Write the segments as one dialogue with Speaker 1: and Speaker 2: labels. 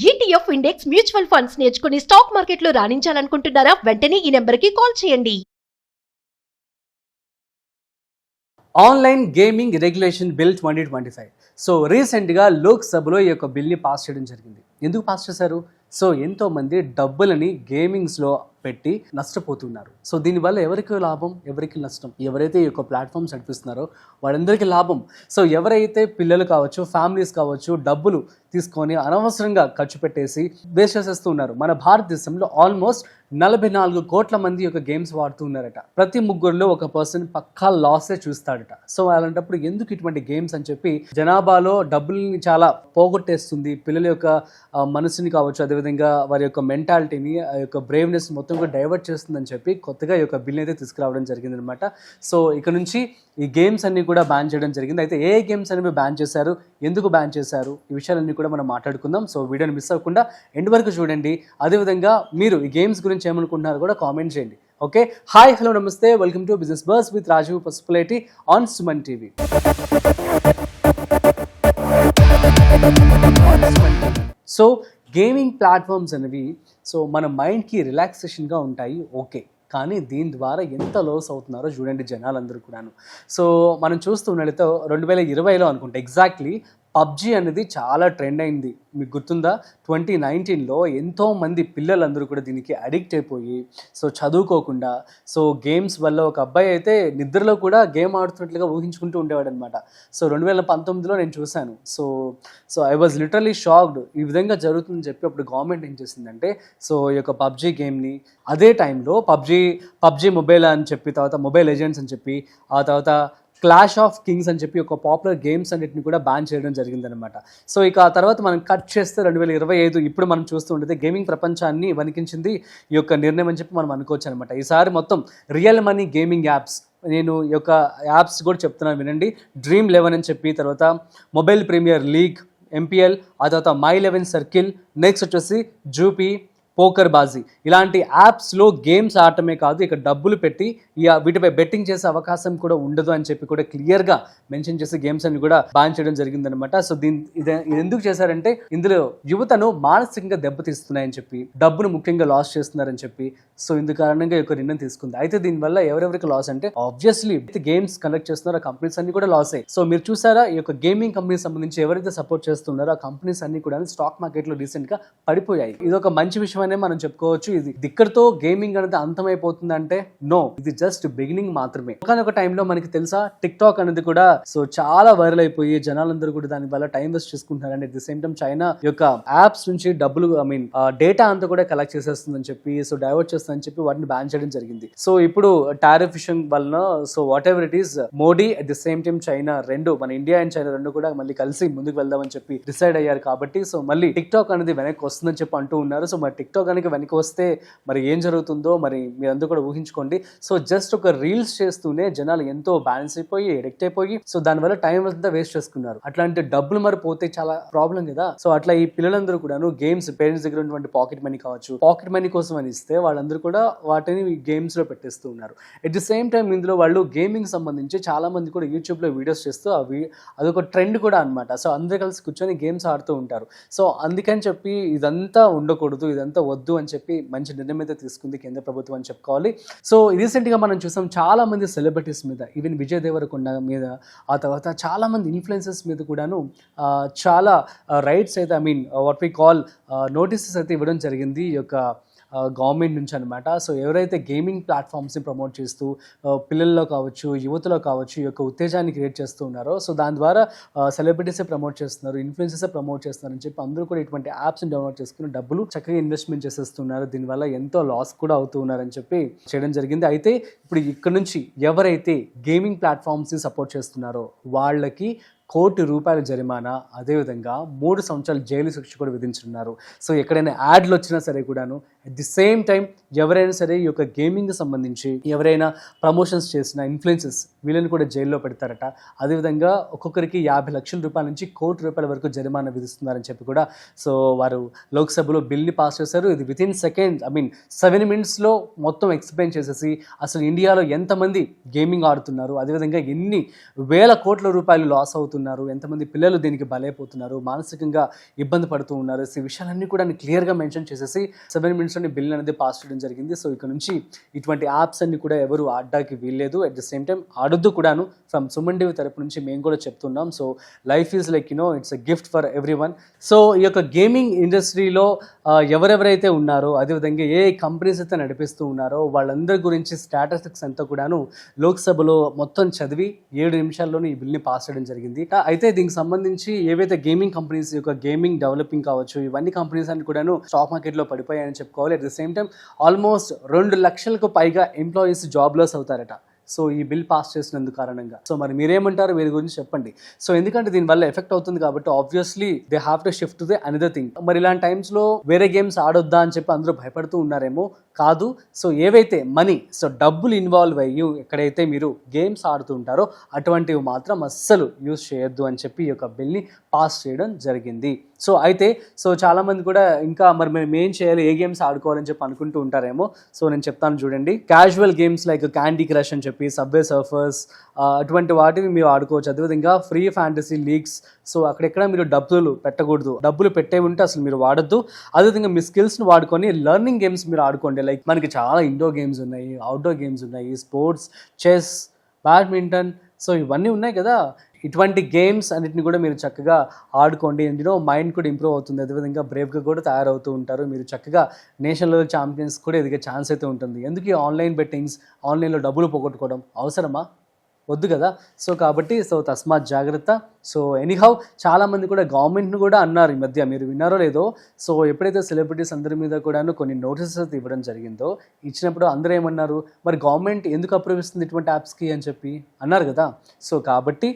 Speaker 1: ETF index mutual funds నేర్చుకుని stock మార్కెట్లో రాణించాలనుకుంటున్నారా? వెంటనే ఈ నెంబర్కి కాల్ చేయండి.
Speaker 2: Online gaming regulation bill 2025. So రీసెంట్గా లోక్సభలో ఈ యొక్క బిల్ని పాస్ చేయడం జరిగింది. ఎందుకు పాస్ చేశారు? సో ఎంతోమంది డబ్బులని గేమింగ్స్లో పెట్టి నష్టపోతున్నారు. సో దీనివల్ల ఎవరికి లాభం, ఎవరికి నష్టం? ఎవరైతే ఈ యొక్క ప్లాట్ఫామ్స్ నడిపిస్తున్నారో వాళ్ళందరికీ లాభం. సో ఎవరైతే పిల్లలు కావచ్చు, ఫ్యామిలీస్ కావచ్చు, డబ్బులు తీసుకొని అనవసరంగా ఖర్చు పెట్టేసి వేస్ట్ చేసేస్తూ ఉన్నారు. మన భారతదేశంలో ఆల్మోస్ట్ 44 కోట్ల మంది యొక్క గేమ్స్ వాడుతూ ఉన్నారట. ప్రతి ముగ్గురులో ఒక పర్సన్ పక్కా లాసే చూస్తాడట. సో అలాంటప్పుడు ఎందుకు ఇటువంటి గేమ్స్ అని చెప్పి జనాభాలో డబ్బుల్ని చాలా పోగొట్టేస్తుంది. పిల్లల యొక్క మనసుని కావచ్చు, అదేవిధంగా వారి యొక్క మెంటాలిటీని, ఆ యొక్క బ్రేవ్నెస్ మొత్తం కూడా డైవర్ట్ చేస్తుందని చెప్పి కొత్తగా ఈ యొక్క బిల్ అయితే తీసుకురావడం జరిగింది అనమాట. సో ఇక నుంచి ఈ గేమ్స్ అన్ని కూడా బ్యాన్ చేయడం జరిగింది. అయితే ఏ గేమ్స్ అనేవి బ్యాన్ చేశారు, ఎందుకు బ్యాన్ చేశారు, ఈ విషయాలన్నీ కూడా మనం మాట్లాడుకుందాం. సో వీడియోని మిస్ అవ్వకుండా ఎండ్ వరకు చూడండి. అదేవిధంగా మీరు ఈ గేమ్స్ గురించి ఏమనుకుంటున్నారో కూడా కామెంట్ చేయండి. ఓకే, హాయ్, హలో, నమస్తే, welcome to business buzz with Rajeev Pasupuleti on Suman TV. So gaming platforms అనేవి సో మన మైండ్కి రిలాక్సేషన్గా ఉంటాయి, ఓకే. కానీ దీని ద్వారా ఎంత లాస్ అవుతున్నారో చూడండి జనాలందరూ కూడాను. సో మనం చూస్తున్నట్లయితే 2020లో అనుకుంటే ఎగ్జాక్ట్లీ పబ్జీ అనేది చాలా ట్రెండ్ అయింది. మీకు గుర్తుందా? 2019లో ఎంతోమంది పిల్లలందరూ కూడా దీనికి అడిక్ట్ అయిపోయి సో చదువుకోకుండా సో గేమ్స్ వల్ల ఒక అబ్బాయి అయితే నిద్రలో కూడా గేమ్ ఆడుతున్నట్లుగా ఊహించుకుంటూ ఉండేవాడు అనమాట. సో 2019లో నేను చూశాను. So I was literally shocked. ఈ విధంగా జరుగుతుందని చెప్పి అప్పుడు గవర్నమెంట్ ఏం చేసిందంటే సో ఈ యొక్క పబ్జీ గేమ్ని అదే టైంలో పబ్జీ మొబైల్ అని చెప్పి, తర్వాత మొబైల్ లెజెండ్స్ అని చెప్పి, ఆ తర్వాత క్లాష్ ఆఫ్ కింగ్స్ అని చెప్పి ఒక పాపులర్ గేమ్స్ అన్నిటిని కూడా బ్యాన్ చేయడం జరిగిందనమాట. సో ఇక ఆ తర్వాత మనం కట్ చేస్తే 2025 ఇప్పుడు మనం చూస్తూ ఉంటే గేమింగ్ ప్రపంచాన్ని వణికించింది ఈ యొక్క నిర్ణయం అని చెప్పి మనం అనుకోవచ్చు అనమాట. ఈసారి మొత్తం రియల్ మనీ గేమింగ్ యాప్స్, నేను ఈ యొక్క యాప్స్ కూడా చెప్తున్నాను వినండి. డ్రీమ్ 11 అని చెప్పి, తర్వాత మొబైల్ ప్రీమియర్ లీగ్, ఎంపీఎల్, ఆ తర్వాత మై 11 సర్కిల్, నెక్స్ట్ వచ్చేసి జూపీ, పోకర్ బాజీ, ఇలాంటి యాప్స్లో గేమ్స్ ఆడటమే కాదు, ఇక డబ్బులు పెట్టి వీటిపై బెట్టింగ్ చేసే అవకాశం కూడా ఉండదు అని చెప్పి కూడా క్లియర్గా మెన్షన్ చేసి గేమ్స్ అన్ని కూడా బ్యాన్ చేయడం జరిగిందనమాట. సో ఇది ఎందుకు చేశారంటే ఇందులో యువతను మానసికంగా దెబ్బతీస్తున్నాయని చెప్పి, డబ్బును ముఖ్యంగా లాస్ చేస్తున్నారని చెప్పి, సో ఇందు కారణంగా ఈ యొక్క నిర్ణయం తీసుకుంది. అయితే దీనివల్ల ఎవరెవరికి లాస్ అంటే ఆబ్వియస్లీ గేమ్స్ కండక్ట్ చేస్తున్నారో ఆ కంపెనీస్ అన్ని కూడా లాస్ అయ్యి. సో మీరు చూసారా, ఈ యొక్క గేమింగ్ కంపెనీస్ సంబంధించి ఎవరైతే సపోర్ట్ చేస్తున్నారో ఆ కంపెనీస్ అన్ని కూడా స్టాక్ మార్కెట్లో రీసెంట్ గా పడిపోయాయి. ఇది ఒక మంచి విషయం మనం చెప్పుకోవచ్చు. ఇది ఇక్కడితో గేమింగ్ అనేది అంతమైపోతుంది అంటే నో, ఇది జస్ట్ బిగినింగ్ మాత్రమే. ఒకనొక టైంలో మనకి తెలుసా, టిక్ టాక్ అనేది కూడా సో చాలా వైరల్ అయిపోయి జనాలందరూ కూడా దాని వల్ల టైం వేస్ట్ చేసుకుంటున్నారండి. At the same time China యొక్క యాప్స్ నుంచి డబ్బులు డేటా అంతా కూడా కలెక్ట్ చేసేస్తుందని చెప్పి, సో డైవర్ట్ చేస్తుందని చెప్పి వాటిని బ్యాన్ చేయడం జరిగింది. సో ఇప్పుడు టారిఫ్ విషయం వలన so what ever it is, Modi at the same time China రెండు, మన ఇండియా అండ్ చైనా రెండు కూడా మళ్ళీ కలిసి ముందుకు వెళ్దామని చెప్పి డిసైడ్ అయ్యారు. కాబట్టి సో మళ్ళీ టిక్ టాక్ అనేది వెనక్కి వస్తుందని చెప్పి అంటూ ఉన్నారు. సో మరి టిక్ టాక్ వెనక్కి వస్తే మరి ఏం జరుగుతుందో మరి మీరందరూ కూడా ఊహించుకోండి. సో జస్ట్ ఒక రీల్స్ చేస్తూనే జనాలు ఎంతో బ్యాలెన్స్ అయిపోయి, ఎడిక్ట్ అయిపోయి, సో దానివల్ల టైం అంతా వేస్ట్ చేసుకున్నారు. అట్లాంటి డబ్బులు మరి పోతే చాలా ప్రాబ్లం కదా. సో అట్లా ఈ పిల్లలందరూ కూడాను గేమ్స్, పేరెంట్స్ దగ్గర ఉన్నటువంటి పాకెట్ మనీ కావచ్చు, పాకెట్ మనీ కోసం అని ఇస్తే వాళ్ళందరూ కూడా వాటిని గేమ్స్ లో పెట్టేస్తూ ఉన్నారు. ఎట్ ది సేమ్ టైం ఇందులో వాళ్ళు గేమింగ్ సంబంధించి చాలా మంది కూడా యూట్యూబ్ లో వీడియోస్ చేస్తూ అదొక ట్రెండ్ కూడా అనమాట. సో అందరూ కలిసి కూర్చొని గేమ్స్ ఆడుతూ ఉంటారు. సో అందుకని చెప్పి ఇదంతా ఉండకూడదు, ఇదంతా వద్దు అని చెప్పి మంచి నిర్ణయం అయితే తీసుకుంది కేంద్ర ప్రభుత్వం అని చెప్పుకోవాలి. సో రీసెంట్గా మనం చూసాం చాలా మంది సెలబ్రిటీస్ మీద, ఈవెన్ విజయ్ దేవరకొండ మీద, ఆ తర్వాత చాలా మంది ఇన్ఫ్లుయెన్సర్స్ మీద కూడాను చాలా రైట్స్ అయితే వాట్ వి కాల్ నోటీసెస్ అయితే ఇవ్వడం జరిగింది ఈ యొక్క గవర్నమెంట్ నుంచి అనమాట. సో ఎవరైతే గేమింగ్ ప్లాట్ఫామ్స్ని ప్రమోట్ చేస్తూ పిల్లల్లో కావచ్చు, యువతలో కావచ్చు ఈ యొక్క ఉత్తేజాన్ని క్రియేట్ చేస్తూ ఉన్నారో, సో దాని ద్వారా సెలబ్రిటీసే ప్రమోట్ చేస్తున్నారు, ఇన్ఫ్లుయెన్సర్సే ప్రమోట్ చేస్తున్నారు అని చెప్పి అందరూ కూడా ఇటువంటి యాప్స్ని డౌన్లోడ్ చేసుకుని డబ్బులు చక్కగా ఇన్వెస్ట్మెంట్ చేసేస్తున్నారు. దీనివల్ల ఎంతో లాస్ కూడా అవుతూ ఉన్నారని చెప్పి చేయడం జరిగింది. అయితే ఇప్పుడు ఇక్కడ నుంచి ఎవరైతే గేమింగ్ ప్లాట్ఫామ్స్ని సపోర్ట్ చేస్తున్నారో వాళ్ళకి ₹1,00,00,000 జరిమానా, అదేవిధంగా 3 సంవత్సరాల జైలు శిక్ష కూడా విధించున్నారు. సో ఎక్కడైనా యాడ్లు వచ్చినా సరే కూడాను అట్ ది సేమ్ టైం ఎవరైనా సరే ఈ యొక్క గేమింగ్ సంబంధించి ఎవరైనా ప్రమోషన్స్ చేసిన ఇన్ఫ్లుయెన్సెస్ వీళ్ళని కూడా జైల్లో పెడతారట. అదేవిధంగా ఒక్కొక్కరికి 50 లక్షల రూపాయల నుంచి ₹1,00,00,000 వరకు జరిమానా విధిస్తున్నారని చెప్పి కూడా సో వారు లోక్సభలో బిల్ని పాస్ చేశారు. ఇది వితిన్ సెకండ్స్ 7 minutesలో మొత్తం ఎక్స్ప్లెయిన్ చేసేసి అసలు ఇండియాలో ఎంతమంది గేమింగ్ ఆడుతున్నారు, అదేవిధంగా ఎన్ని వేల కోట్ల రూపాయలు లాస్ అవుతున్నారు, అవుతున్నారు, ఎంతమంది పిల్లలు దీనికి బలైపోతున్నారు, మానసికంగా ఇబ్బంది పడుతూ ఉన్నారు. ఈ విషయాలన్నీ కూడా క్లియర్గా మెన్షన్ చేసేసి 7 మినిట్స్లోని బిల్ అనేది పాస్ చేయడం జరిగింది. సో ఇక నుంచి ఇటువంటి యాప్స్ అన్ని కూడా ఎవరు ఆడడానికి వీల్లేదు. అట్ ద సేమ్ టైం ఆడొద్దు కూడాను. ఫ్రమ్ సుమన్ టీవీ తరపు నుంచి మేము కూడా చెప్తున్నాం. So life is like it's a gift for every one. So ఈ యొక్క గేమింగ్ ఇండస్ట్రీలో ఎవరెవరైతే ఉన్నారో, అదేవిధంగా ఏ కంపెనీస్ అయితే నడిపిస్తూ ఉన్నారో వాళ్ళందరి గురించి స్టాటిస్టిక్స్ అంతా కూడాను లోక్సభలో మొత్తం చదివి 7 నిమిషాల్లోనే ఈ బిల్ని పాస్ చేయడం జరిగింది. అయితే దీనికి సంబంధించి ఏవైతే గేమింగ్ కంపెనీస్ యొక్క గేమింగ్ డెవలపింగ్ కావచ్చు, ఇవన్నీ కంపెనీస్ అన్ని కూడాను స్టాక్ మార్కెట్లో పడిపోయాయని చెప్పుకోవాలి. At the same time almost 2 లక్షలకు పైగా ఎంప్లాయీస్ జాబ్ లాస్ అవుతారట. సో ఈ బిల్ పాస్ చేసినందుకు కారణంగా. సో మరి మీరేమంటారు, వీరి గురించి చెప్పండి. సో ఎందుకంటే దీనివల్ల ఎఫెక్ట్ అవుతుంది కాబట్టి obviously they have to shift to the another thing. మరి ఇలాంటి టైమ్స్లో వేరే గేమ్స్ ఆడొద్దా అని చెప్పి అందరూ భయపడుతూ ఉన్నారేమో. కాదు. సో ఏవైతే మనీ, సో డబ్బులు ఇన్వాల్వ్ అయ్యి ఎక్కడైతే మీరు గేమ్స్ ఆడుతూ ఉంటారో అటువంటివి మాత్రం అస్సలు యూజ్ చేయొద్దు అని చెప్పి ఈ యొక్క బిల్ని పాస్ చేయడం జరిగింది. సో అయితే చాలామంది కూడా ఇంకా మరి మేము ఏం చేయాలి, ఏ గేమ్స్ ఆడుకోవాలని చెప్పి అనుకుంటూ ఉంటారేమో. సో నేను చెప్తాను చూడండి. Casual games like candy crush అని చెప్పి, సబ్వే సర్ఫర్స్, అటువంటి వాటిని మీరు ఆడుకోవచ్చు. అదేవిధంగా ఫ్రీ ఫ్యాంటసీ లీగ్స్. సో అక్కడెక్కడ మీరు డబ్బులు పెట్టకూడదు. డబ్బులు పెట్టే ఉంటే అసలు మీరు వాడద్దు. అదేవిధంగా మీ స్కిల్స్ని వాడుకొని లెర్నింగ్ గేమ్స్ మీరు ఆడుకోండి. లైక్ మనకి చాలా ఇండోర్ గేమ్స్ ఉన్నాయి, అవుట్డోర్ గేమ్స్ ఉన్నాయి, స్పోర్ట్స్, చెస్, బ్యాడ్మింటన్. సో ఇవన్నీ ఉన్నాయి కదా. ఇటువంటి గేమ్స్ అన్నిటిని కూడా మీరు చక్కగా ఆడుకోండి. మైండ్ కూడా ఇంప్రూవ్ అవుతుంది. అదేవిధంగా బ్రేవ్గా కూడా తయారవుతూ ఉంటారు. మీరు చక్కగా నేషనల్ లెవెల్ ఛాంపియన్స్ కూడా ఎదిగే ఛాన్స్ అయితే ఉంటుంది. ఎందుకు ఈ ఆన్లైన్ బెట్టింగ్స్, ఆన్లైన్లో డబ్బులు పోగొట్టుకోవడం అవసరమా? వద్దు కదా. సో కాబట్టి తస్మాత్ జాగ్రత్త. సో ఎనీహౌ చాలామంది కూడా గవర్నమెంట్ను కూడా అన్నారు ఈ మధ్య, మీరు విన్నారో లేదో. సో ఎప్పుడైతే సెలబ్రిటీస్ అందరి మీద కూడాను కొన్ని నోటీసెస్ ఇవ్వడం జరిగిందో, ఇచ్చినప్పుడు అందరూ ఏమన్నారు, మరి గవర్నమెంట్ ఎందుకు అప్రూవ్ ఇస్తుంది ఇటువంటి యాప్స్కి అని చెప్పి అన్నారు కదా. సో కాబట్టి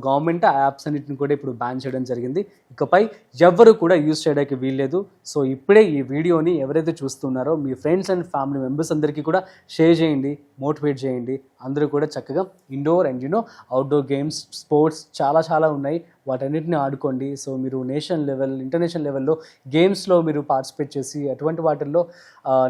Speaker 2: గవర్నమెంట్ ఆ యాప్స్ అన్నిటిని కూడా ఇప్పుడు బ్యాన్ చేయడం జరిగింది. ఇకపై ఎవ్వరు కూడా యూజ్ చేయడానికి వీల్లేదు. సో ఇప్పుడే ఈ వీడియోని ఎవరైతే చూస్తున్నారో మీ ఫ్రెండ్స్ అండ్ ఫ్యామిలీ మెంబర్స్ అందరికీ కూడా షేర్ చేయండి, మోటివేట్ చేయండి. అందరూ కూడా చక్కగా indoor and outdoor games, sports చాలా ఉన్నాయి. వాటన్నిటిని ఆడుకోండి. సో మీరు నేషనల్ లెవెల్, ఇంటర్నేషనల్ లెవెల్లో గేమ్స్లో మీరు పార్టిసిపేట్ చేసి అటువంటి వాటిల్లో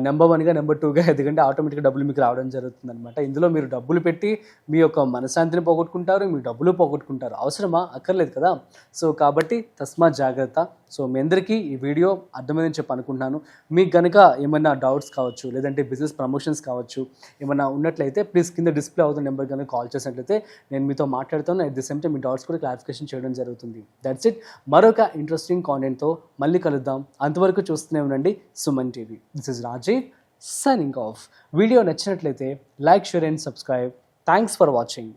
Speaker 2: నెంబర్ 1గా, నెంబర్ 2గా ఎదుగుంటే ఆటోమేటిక్గా డబ్బులు మీకు రావడం జరుగుతుంది అనమాట. ఇందులో మీరు డబ్బులు పెట్టి మీ యొక్క మనశ్శాంతిని పోగొట్టుకుంటారు, మీ డబ్బులు పోగొట్టుకుంటారు. అవసరమా? అక్కర్లేదు కదా. సో కాబట్టి తస్మాత్ జాగ్రత్త. సో మీ అందరికీ ఈ వీడియో అర్థమైందని చెప్పి అనుకుంటున్నాను. మీకు కనుక ఏమైనా డౌట్స్ కావచ్చు, లేదంటే బిజినెస్ ప్రమోషన్స్ కావచ్చు, ఏమైనా ఉన్నట్లయితే ప్లీజ్ కింద డిస్ప్లే అవుతున్న నెంబర్ కనుక కాల్ చేసినట్లయితే నేను మీతో మాట్లాడుతాను. అట్ ది సేమ్ టైం మీ డౌట్స్ కూడా క్లారిఫికేషన్ చేయడం జరుగుతుంది. That's it. మరొక ఇంట్రెస్టింగ్ కాంటెంట్తో మళ్ళీ కలుద్దాం. అంతవరకు చూస్తూనే ఉండండి Suman TV. This is Rajiv signing off. Video నచ్చినట్లయితే like, share and subscribe. Thanks for watching.